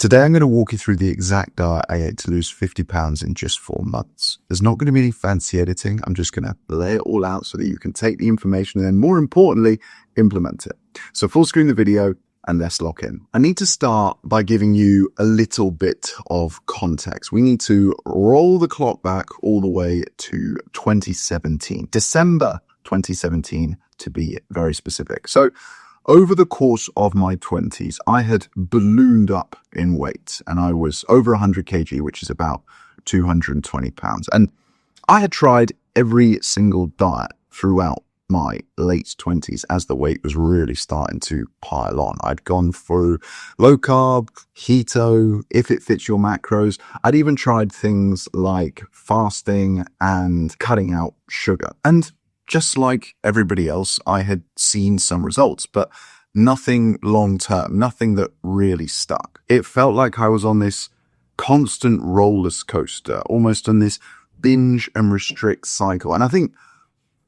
Today, I'm going to walk you through the exact diet I ate to lose 50 pounds in just 4 months. There's not going to be any fancy editing. I'm just going to lay it all out so that you can take the information and then, more importantly, implement it. So full screen the video and let's lock in. I need to start by giving you a little bit of context. We need to roll the clock back all the way to 2017, December 2017 to be very specific. So over the course of my 20s, I had ballooned up in weight and I was over 100 kg, which is about 220 pounds. And I had tried every single diet throughout my late 20s as the weight was really starting to pile on. I'd gone through low carb, keto, if it fits your macros. I'd even tried things like fasting and cutting out sugar. And just like everybody else, I had seen some results, but nothing long term, nothing that really stuck. It felt like I was on this constant roller coaster, almost on this binge and restrict cycle. And I think,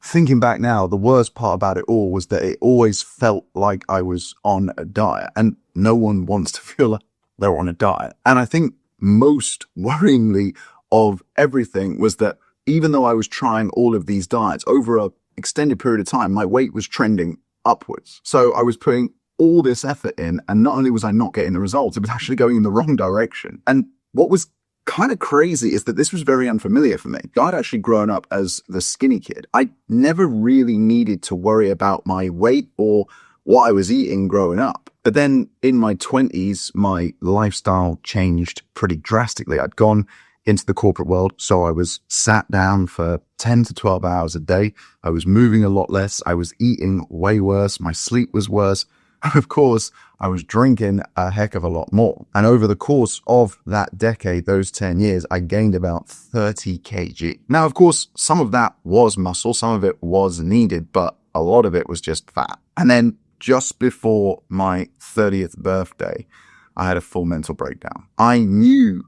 thinking back now, the worst part about it all was that it always felt like I was on a diet, and no one wants to feel like they're on a diet. And I think most worryingly of everything was that even though I was trying all of these diets over an extended period of time, my weight was trending upwards. So I was putting all this effort in, and not only was I not getting the results, it was actually going in the wrong direction. And what was kind of crazy is that this was very unfamiliar for me. I'd actually grown up as the skinny kid. I never really needed to worry about my weight or what I was eating growing up. But then in my 20s, my lifestyle changed pretty drastically. I'd gone into the corporate world, so I was sat down for 10 to 12 hours a day. I was moving a lot less. I was eating way worse. My sleep was worse. And of course, I was drinking a heck of a lot more. And over the course of that decade, those 10 years, I gained about 30 kg. Now, of course, some of that was muscle, some of it was needed, but a lot of it was just fat. And then just before my 30th birthday, I had a full mental breakdown. I knew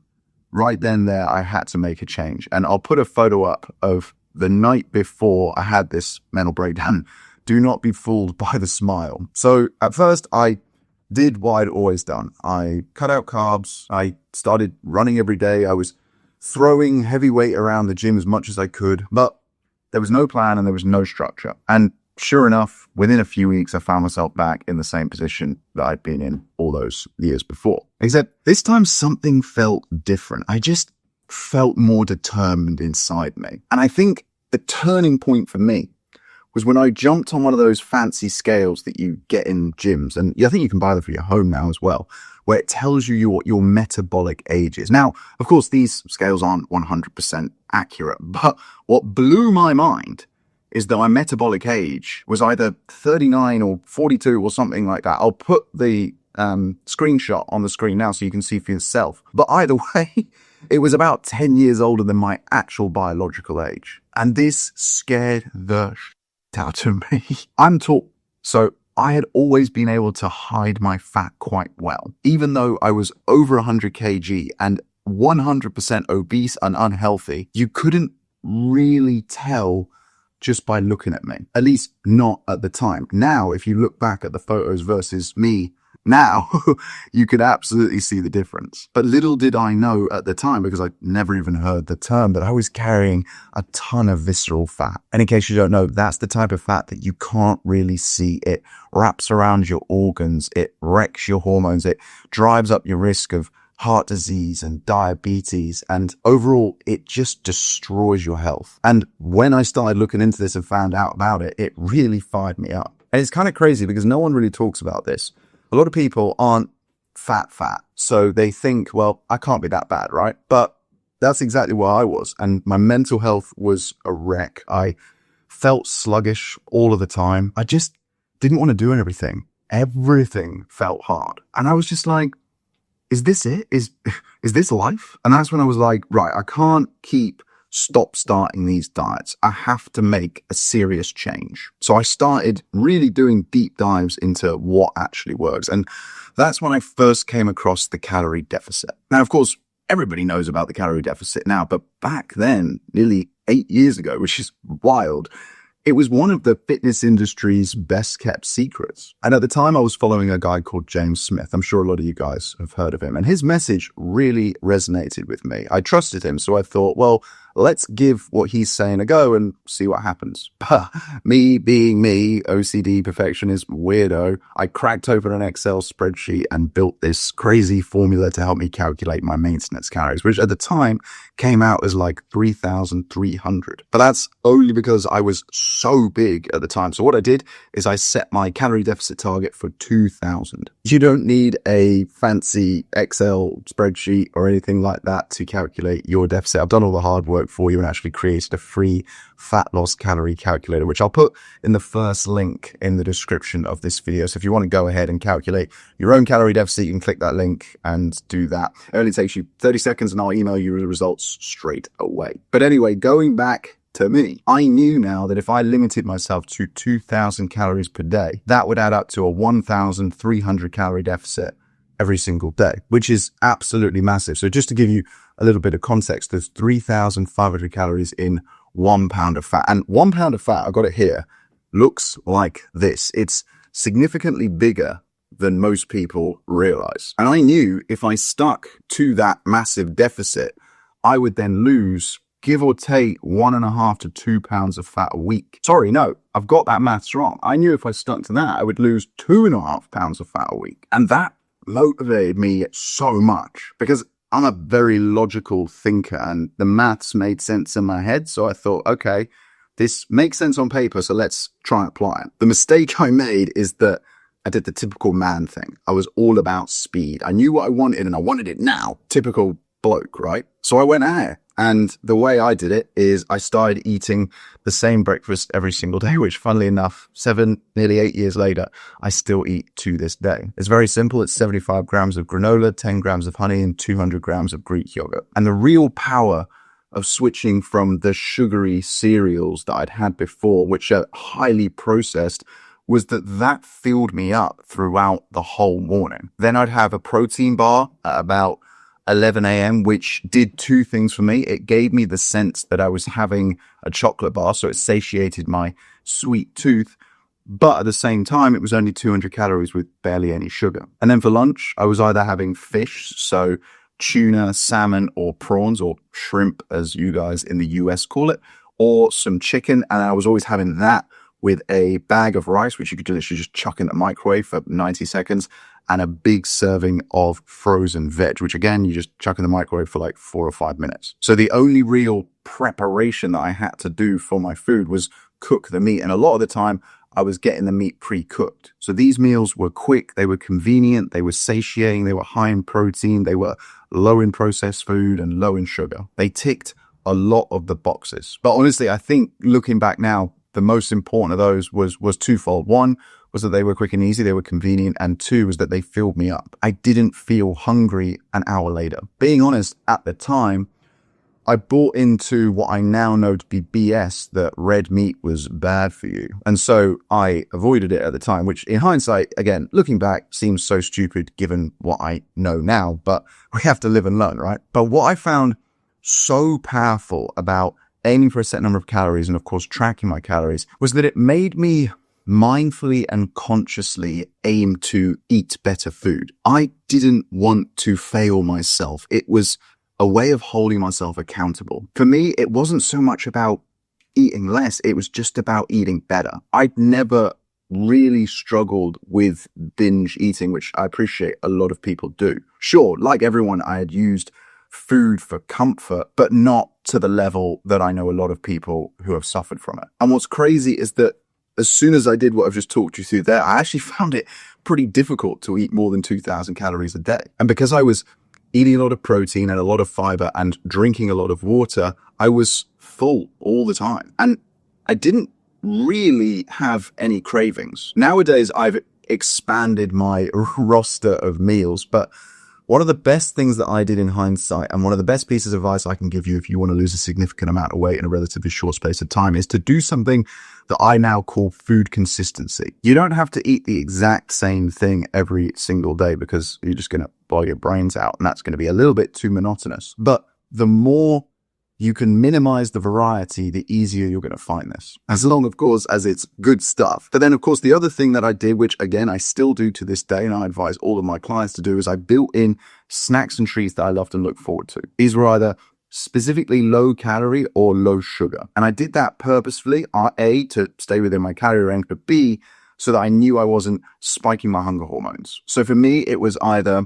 right then there I had to make a change. And I'll put a photo up of the night before I had this mental breakdown. Do not be fooled by the smile. So at first I did what I'd always done. I cut out carbs. I started running every day. I was throwing heavy weight around the gym as much as I could, but there was no plan and there was no structure. And sure enough, within a few weeks, I found myself back in the same position that I'd been in all those years before. Except this time something felt different. I just felt more determined inside me. And I think the turning point for me was when I jumped on one of those fancy scales that you get in gyms. And I think you can buy them for your home now as well, where it tells you what your metabolic age is. Now, of course, these scales aren't 100% accurate, but what blew my mind is that my metabolic age was either 39 or 42 or something like that. I'll put the screenshot on the screen now so you can see for yourself. But either way, it was about 10 years older than my actual biological age. And this scared the shit out of me. I'm tall, so I had always been able to hide my fat quite well. Even though I was over 100 kg and 100% obese and unhealthy, you couldn't really tell just by looking at me, at least not at the time. Now, if you look back at the photos versus me now, you could absolutely see the difference. But little did I know at the time, because I'd never even heard the term, that I was carrying a ton of visceral fat. And in case you don't know, that's the type of fat that you can't really see. It wraps around your organs, it wrecks your hormones, it drives up your risk of heart disease and diabetes, and overall it just destroys your health. And when I started looking into this and found out about it, it really fired me up. And it's kind of crazy because no one really talks about this. A lot of people aren't fat, so they think, well, I can't be that bad, right? But that's exactly where I was, and my mental health was a wreck. I felt sluggish all of the time. I just didn't want to do everything. Everything felt hard. And I was just like, is this it? Is this life? And that's when I was like, right, I can't keep starting these diets. I have to make a serious change. So I started really doing deep dives into what actually works. And that's when I first came across the calorie deficit. Now, of course, everybody knows about the calorie deficit now, but back then, nearly 8 years ago, which is wild, It was one of the fitness industry's best kept secrets. And at the time I was following a guy called James Smith. I'm sure a lot of you guys have heard of him. And his message really resonated with me. I trusted him. So I thought, well, let's give what he's saying a go and see what happens. But me being me, OCD perfectionist weirdo, I cracked open an Excel spreadsheet and built this crazy formula to help me calculate my maintenance calories, which at the time came out as like 3,300. But that's only because I was so big at the time. So what I did is I set my calorie deficit target for 2,000. You don't need a fancy Excel spreadsheet or anything like that to calculate your deficit. I've done all the hard work for you and actually created a free fat loss calorie calculator, which I'll put in the first link in the description of this video. So if you want to go ahead and calculate your own calorie deficit, you can click that link and do that. It only takes you 30 seconds and I'll email you the results straight away. But anyway, going back to me, I knew now that if I limited myself to 2,000 calories per day, that would add up to a 1,300 calorie deficit every single day, which is absolutely massive. So just to give you a little bit of context, there's 3,500 calories in 1 pound of fat. And 1 pound of fat, I got it here, looks like this. It's significantly bigger than most people realize. And I knew if I stuck to that massive deficit, I would then lose, give or take, 1.5 to 2 pounds of fat a week. Sorry, no, I've got that maths wrong. I knew if I stuck to that, I would lose 2.5 pounds of fat a week. And that motivated me so much because I'm a very logical thinker and the maths made sense in my head. So I thought, okay, this makes sense on paper, so let's try and apply it. The mistake I made is that I did the typical man thing. I was all about speed. I knew what I wanted and I wanted it now. Typical bloke, right? So I went at it. And the way I did it is I started eating the same breakfast every single day, which funnily enough, 7, nearly 8 years later, I still eat to this day. It's very simple. It's 75 grams of granola, 10 grams of honey, and 200 grams of Greek yogurt. And the real power of switching from the sugary cereals that I'd had before, which are highly processed, was that filled me up throughout the whole morning. Then I'd have a protein bar at about 11 a.m., which did two things for me. It gave me the sense that I was having a chocolate bar, so it satiated my sweet tooth. But at the same time, it was only 200 calories with barely any sugar. And then for lunch, I was either having fish, so tuna, salmon, or prawns, or shrimp, as you guys in the US call it, or some chicken. And I was always having that with a bag of rice, which you could literally just chuck in the microwave for 90 seconds, and a big serving of frozen veg, which again, you just chuck in the microwave for like 4 or 5 minutes. So the only real preparation that I had to do for my food was cook the meat. And a lot of the time, I was getting the meat pre-cooked. So these meals were quick, they were convenient, they were satiating, they were high in protein, they were low in processed food and low in sugar. They ticked a lot of the boxes. But honestly, I think looking back now, the most important of those was twofold. One was that they were quick and easy, they were convenient, and two was that they filled me up. I didn't feel hungry an hour later. Being honest, at the time, I bought into what I now know to be BS, that red meat was bad for you. And so I avoided it at the time, which in hindsight, again, looking back, seems so stupid given what I know now, but we have to live and learn, right? But what I found so powerful about aiming for a set number of calories and of course tracking my calories was that it made me mindfully and consciously aim to eat better food. I didn't want to fail myself. It was a way of holding myself accountable. For me, it wasn't so much about eating less. It was just about eating better. I'd never really struggled with binge eating, which I appreciate a lot of people do. Sure, like everyone, I had used food for comfort, but not to the level that I know a lot of people who have suffered from it. And what's crazy is that as soon as I did what I've just talked you through there, I actually found it pretty difficult to eat more than 2,000 calories a day. And because I was eating a lot of protein and a lot of fiber and drinking a lot of water, I was full all the time. And I didn't really have any cravings. Nowadays, I've expanded my roster of meals, but one of the best things that I did in hindsight, and one of the best pieces of advice I can give you if you want to lose a significant amount of weight in a relatively short space of time, is to do something that I now call food consistency. You don't have to eat the exact same thing every single day because you're just going to blow your brains out, and that's going to be a little bit too monotonous. But the more you can minimize the variety, the easier you're going to find this. As long, of course, as it's good stuff. But then, of course, the other thing that I did, which again, I still do to this day, and I advise all of my clients to do, is I built in snacks and treats that I loved and look forward to. These were either specifically low calorie or low sugar. And I did that purposefully, A, to stay within my calorie range, but B, so that I knew I wasn't spiking my hunger hormones. So for me, it was either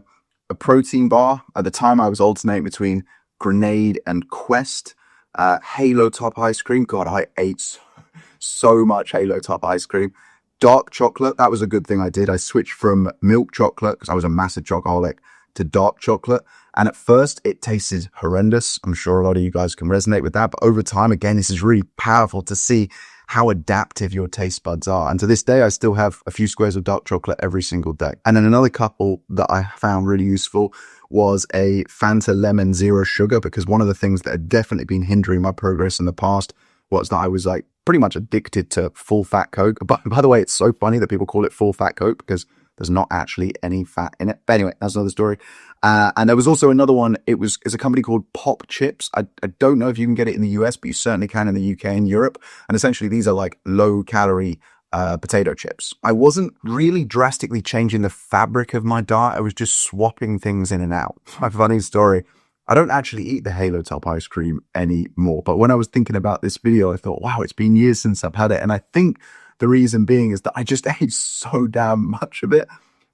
a protein bar. At the time, I was alternating between Grenade and Quest, Halo Top ice cream. God, I ate so much Halo Top ice cream. Dark chocolate, that was a good thing I did. I switched from milk chocolate, because I was a massive chocoholic, to dark chocolate. And at first, it tasted horrendous. I'm sure a lot of you guys can resonate with that. But over time, again, this is really powerful to see how adaptive your taste buds are. And to this day, I still have a few squares of dark chocolate every single day. And then another couple that I found really useful was a Fanta Lemon Zero Sugar, because one of the things that had definitely been hindering my progress in the past was that I was like pretty much addicted to full fat Coke. But by the way, it's so funny that people call it full fat Coke, because there's not actually any fat in it. But anyway, that's another story. And there was also another one. It's a company called Pop Chips. I don't know if you can get it in the US, but you certainly can in the UK and Europe. And essentially, these are like low calorie potato chips. I wasn't really drastically changing the fabric of my diet. I was just swapping things in and out. My funny story, I don't actually eat the Halo Top ice cream anymore. But when I was thinking about this video, I thought, wow, it's been years since I've had it. And I think the reason being is that I just ate so damn much of it.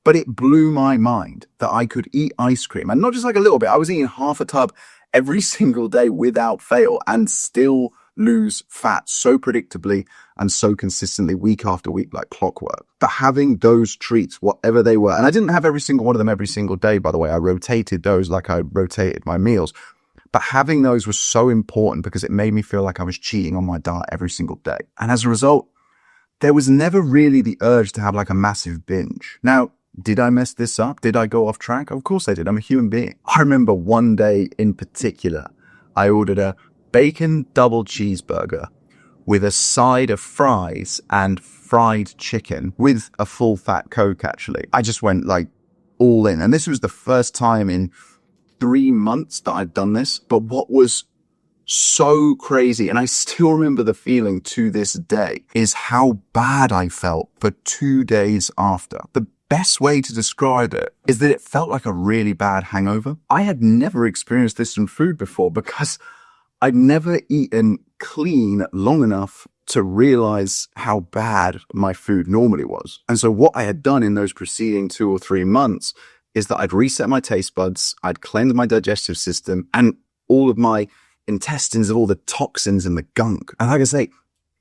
But it blew my mind that I could eat ice cream, and not just like a little bit. I was eating half a tub every single day without fail and still lose fat so predictably and so consistently week after week, like clockwork. But having those treats, whatever they were, and I didn't have every single one of them every single day, by the way. I rotated those like I rotated my meals. But having those was so important because it made me feel like I was cheating on my diet every single day. And as a result, there was never really the urge to have like a massive binge. Now, did I mess this up? Did I go off track? Of course I did. I'm a human being. I remember one day in particular, I ordered a bacon double cheeseburger with a side of fries and fried chicken with a full fat Coke, actually. I just went like all in. And this was the first time in 3 months that I'd done this. But what was so crazy, and I still remember the feeling to this day, is how bad I felt for 2 days after. The best way to describe it is that it felt like a really bad hangover. I had never experienced this in food before because I'd never eaten clean long enough to realize how bad my food normally was. And so what I had done in those preceding 2 or 3 months is that I'd reset my taste buds, I'd cleansed my digestive system and all of my intestines of all the toxins and the gunk. And like I say,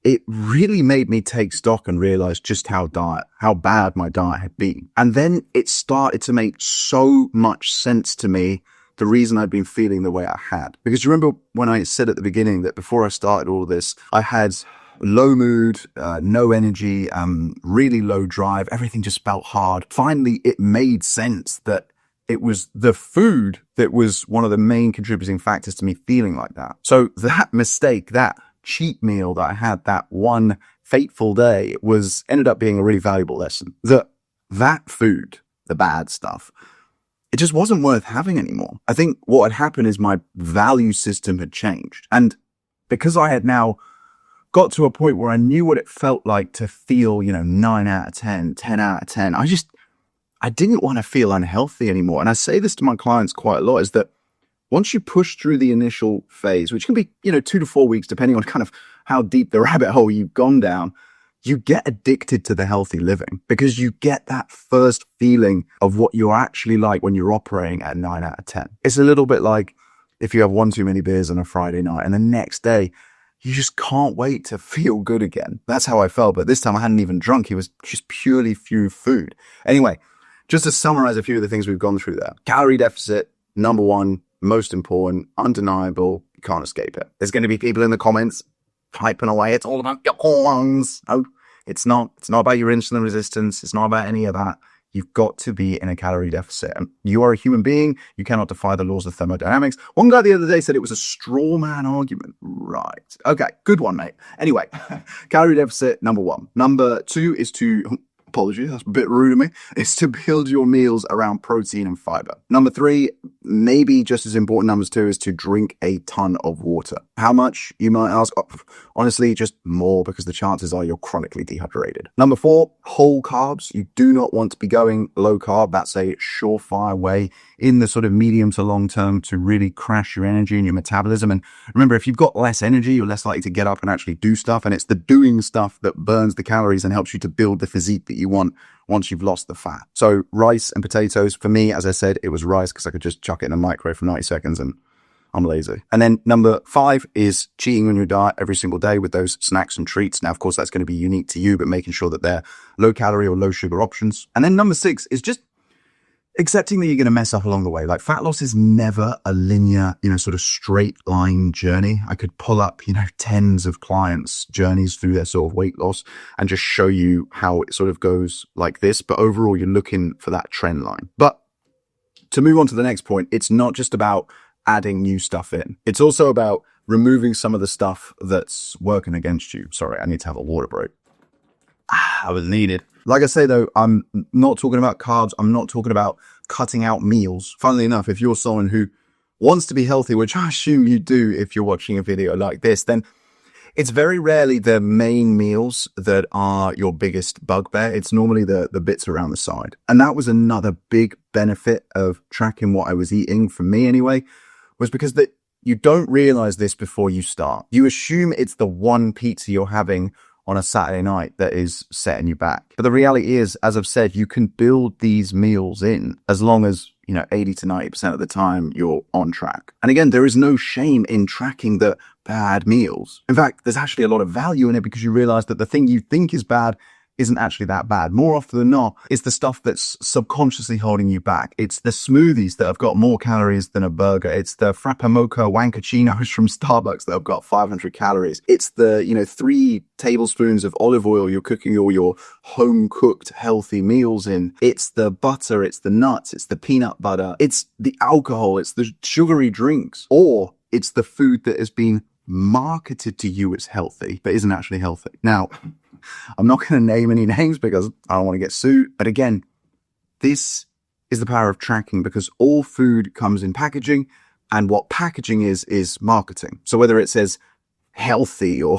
it really made me take stock and realize just how bad my diet had been. And then it started to make so much sense to me, the reason I'd been feeling the way I had. Because you remember when I said at the beginning that before I started all this, I had low mood, no energy, really low drive, everything just felt hard. Finally, it made sense that it was the food that was one of the main contributing factors to me feeling like that. So that mistake, that cheat meal that I had that one fateful day ended up being a really valuable lesson. That food, the bad stuff, it just wasn't worth having anymore. I think what had happened is my value system had changed. And because I had now got to a point where I knew what it felt like to feel, 9 out of 10, 10 out of 10, I didn't want to feel unhealthy anymore. And I say this to my clients quite a lot, is that once you push through the initial phase, which can be, 2 to 4 weeks, depending on kind of how deep the rabbit hole you've gone down, you get addicted to the healthy living because you get that first feeling of what you're actually like when you're operating at 9 out of 10. It's a little bit like if you have one too many beers on a Friday night and the next day, you just can't wait to feel good again. That's how I felt. But this time I hadn't even drunk. It was just purely through food. Anyway, just to summarize a few of the things we've gone through there. Calorie deficit, number one, most important, undeniable, you can't escape it. There's going to be people in the comments typing away, it's all about your hormones. No, it's not. It's not about your insulin resistance. It's not about any of that. You've got to be in a calorie deficit. And you are a human being. You cannot defy the laws of thermodynamics. One guy the other day said it was a straw man argument. Right. Okay. Good one, mate. Anyway, calorie deficit, number one. Number two is to apologies, that's a bit rude of me, is to build your meals around protein and fiber. Number 3, maybe just as important, number 2, is to drink a ton of water. How much, you might ask? Oh, honestly, just more, because the chances are you're chronically dehydrated. Number 4, whole carbs. You do not want to be going low carb. That's a surefire way in the sort of medium to long term to really crash your energy and your metabolism. And remember, if you've got less energy, you're less likely to get up and actually do stuff. And it's the doing stuff that burns the calories and helps you to build the physique that you want once you've lost the fat. So rice and potatoes, for me, as I said, it was rice because I could just chuck it in a microwave for 90 seconds and I'm lazy. And then number 5 is cheating on your diet every single day with those snacks and treats. Now, of course, that's going to be unique to you, but making sure that they're low calorie or low sugar options. And then number 6 is just accepting that you're going to mess up along the way. Like, fat loss is never a linear, sort of straight line journey. I could pull up, tens of clients' journeys through their sort of weight loss and just show you how it sort of goes like this. But overall, you're looking for that trend line. But to move on to the next point, it's not just about adding new stuff in. It's also about removing some of the stuff that's working against you. Sorry, I need to have a water break. I was needed. Like I say, though, I'm not talking about carbs. I'm not talking about cutting out meals. Funnily enough, if you're someone who wants to be healthy, which I assume you do if you're watching a video like this, then it's very rarely the main meals that are your biggest bugbear. It's normally the bits around the side. And that was another big benefit of tracking what I was eating, for me anyway, was because that you don't realize this before you start. You assume it's the one pizza you're having on a Saturday night that is setting you back. But the reality is, as I've said, you can build these meals in as long as, 80 to 90% of the time you're on track. And again, there is no shame in tracking the bad meals. In fact, there's actually a lot of value in it because you realize that the thing you think is bad isn't actually that bad. More often than not, it's the stuff that's subconsciously holding you back. It's the smoothies that have got more calories than a burger. It's the Frappamocha Wankachinos from Starbucks that have got 500 calories. It's the, 3 tablespoons of olive oil you're cooking all your home-cooked healthy meals in. It's the butter, it's the nuts, it's the peanut butter, it's the alcohol, it's the sugary drinks, or it's the food that has been marketed to you as healthy, but isn't actually healthy. Now, I'm not going to name any names because I don't want to get sued. But again, this is the power of tracking, because all food comes in packaging, and what packaging is marketing. So whether it says healthy or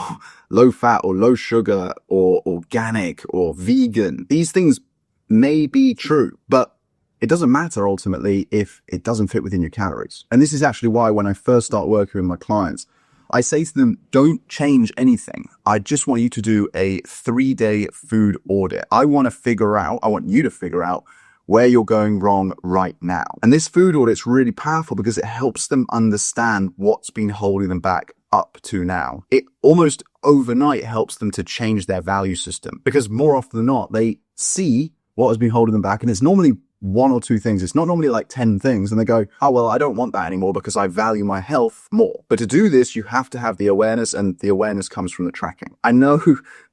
low fat or low sugar or organic or vegan, these things may be true, but it doesn't matter ultimately if it doesn't fit within your calories. And this is actually why when I first start working with my clients, I say to them, don't change anything. I just want you to do a 3-day food audit. I want you to figure out where you're going wrong right now. And this food audit's really powerful because it helps them understand what's been holding them back up to now. It almost overnight helps them to change their value system, because more often than not, they see what has been holding them back. And it's normally 1 or 2 things. It's not normally like 10 things. And they go, oh, well, I don't want that anymore because I value my health more. But to do this, you have to have the awareness, and the awareness comes from the tracking. I know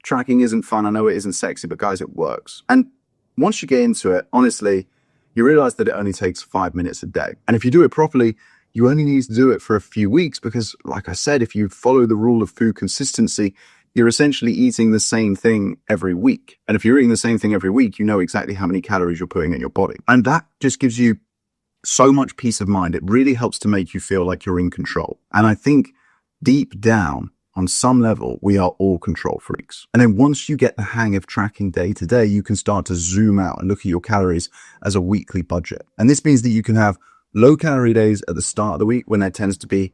tracking isn't fun. I know it isn't sexy, but guys, it works. And once you get into it, honestly, you realize that it only takes 5 minutes a day. And if you do it properly, you only need to do it for a few weeks, because like I said, if you follow the rule of food consistency, you're essentially eating the same thing every week. And if you're eating the same thing every week, you know exactly how many calories you're putting in your body. And that just gives you so much peace of mind. It really helps to make you feel like you're in control. And I think deep down, on some level, we are all control freaks. And then once you get the hang of tracking day to day, you can start to zoom out and look at your calories as a weekly budget. And this means that you can have low calorie days at the start of the week when there tends to be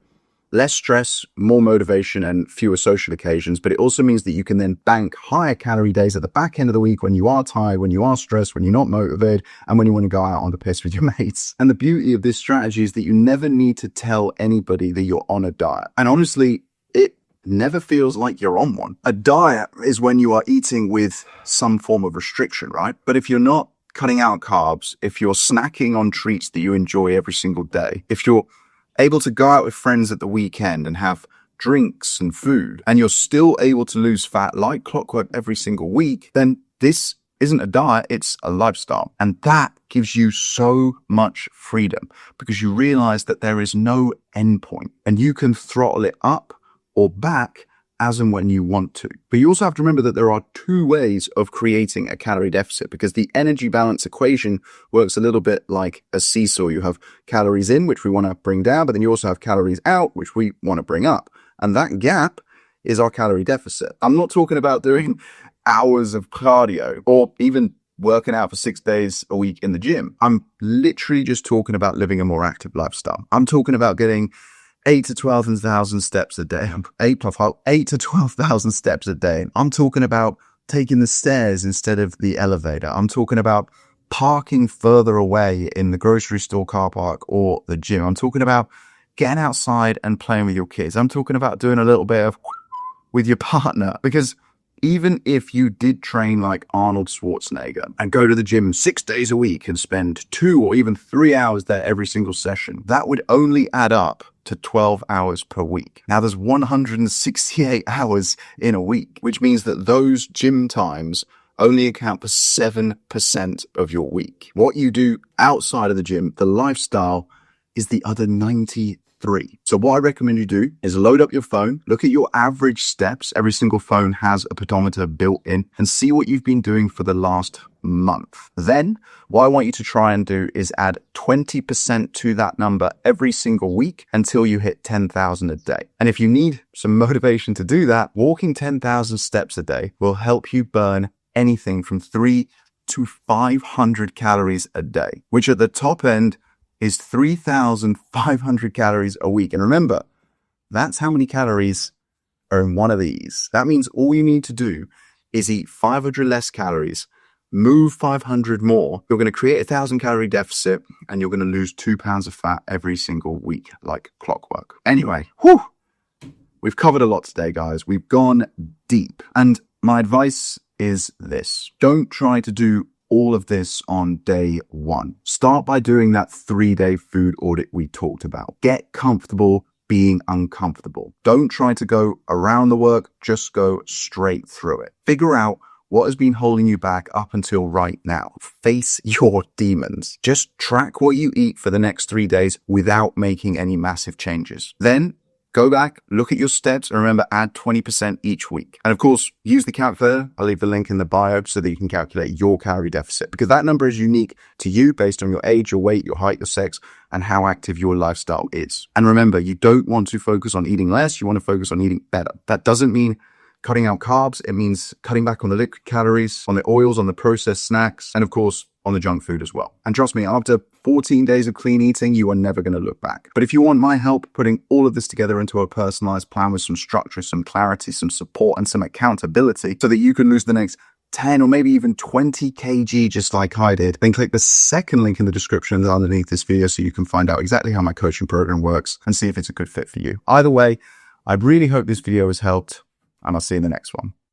less stress, more motivation, and fewer social occasions. But it also means that you can then bank higher calorie days at the back end of the week when you are tired, when you are stressed, when you're not motivated, and when you want to go out on the piss with your mates. And the beauty of this strategy is that you never need to tell anybody that you're on a diet. And honestly, it never feels like you're on one. A diet is when you are eating with some form of restriction, right? But if you're not cutting out carbs, if you're snacking on treats that you enjoy every single day, if you're able to go out with friends at the weekend and have drinks and food, and you're still able to lose fat like clockwork every single week, then this isn't a diet, it's a lifestyle. And that gives you so much freedom, because you realize that there is no end point, and you can throttle it up or back as and when you want to. But you also have to remember that there are two ways of creating a calorie deficit, because the energy balance equation works a little bit like a seesaw. You have calories in, which we want to bring down, but then you also have calories out, which we want to bring up. And that gap is our calorie deficit. I'm not talking about doing hours of cardio or even working out for 6 days a week in the gym. I'm literally just talking about living a more active lifestyle. I'm talking about getting 8 to 12,000 steps a day. 8 to 12,000 steps a day. I'm talking about taking the stairs instead of the elevator. I'm talking about parking further away in the grocery store car park or the gym. I'm talking about getting outside and playing with your kids. I'm talking about doing a little bit of with your partner, because even if you did train like Arnold Schwarzenegger and go to the gym 6 days a week and spend 2 or even 3 hours there every single session, that would only add up to 12 hours per week. Now there's 168 hours in a week, which means that those gym times only account for 7% of your week. What you do outside of the gym, the lifestyle, is the other 93. So what I recommend you do is load up your phone, look at your average steps. Every single phone has a pedometer built in, and see what you've been doing for the last month. Then what I want you to try and do is add 20% to that number every single week until you hit 10,000 a day. And if you need some motivation to do that, walking 10,000 steps a day will help you burn anything from 3 to 500 calories a day, which at the top end is 3,500 calories a week. And remember, that's how many calories are in one of these. That means all you need to do is eat 500 less calories, move 500 more. You're going to create 1,000 calorie deficit, and you're going to lose 2 pounds of fat every single week, like clockwork. Anyway, we've covered a lot today, guys. We've gone deep. And my advice is this: don't try to do all of this on day one. Start by doing that 3-day food audit we talked about. Get comfortable being uncomfortable. Don't try to go around the work, just go straight through it. Figure out what has been holding you back up until right now. Face your demons. Just track what you eat for the next 3 days without making any massive changes. Then go back, look at your steps, and remember, add 20% each week. And of course, use the calculator. I'll leave the link in the bio so that you can calculate your calorie deficit, because that number is unique to you based on your age, your weight, your height, your sex, and how active your lifestyle is. And remember, you don't want to focus on eating less. You want to focus on eating better. That doesn't mean cutting out carbs. It means cutting back on the liquid calories, on the oils, on the processed snacks, and of course, on the junk food as well. And trust me, after 14 days of clean eating, you are never going to look back. But if you want my help putting all of this together into a personalized plan with some structure, some clarity, some support, and some accountability so that you can lose the next 10 or maybe even 20 kg just like I did, then click the second link in the description underneath this video so you can find out exactly how my coaching program works and see if it's a good fit for you. Either way, I really hope this video has helped, and I'll see you in the next one.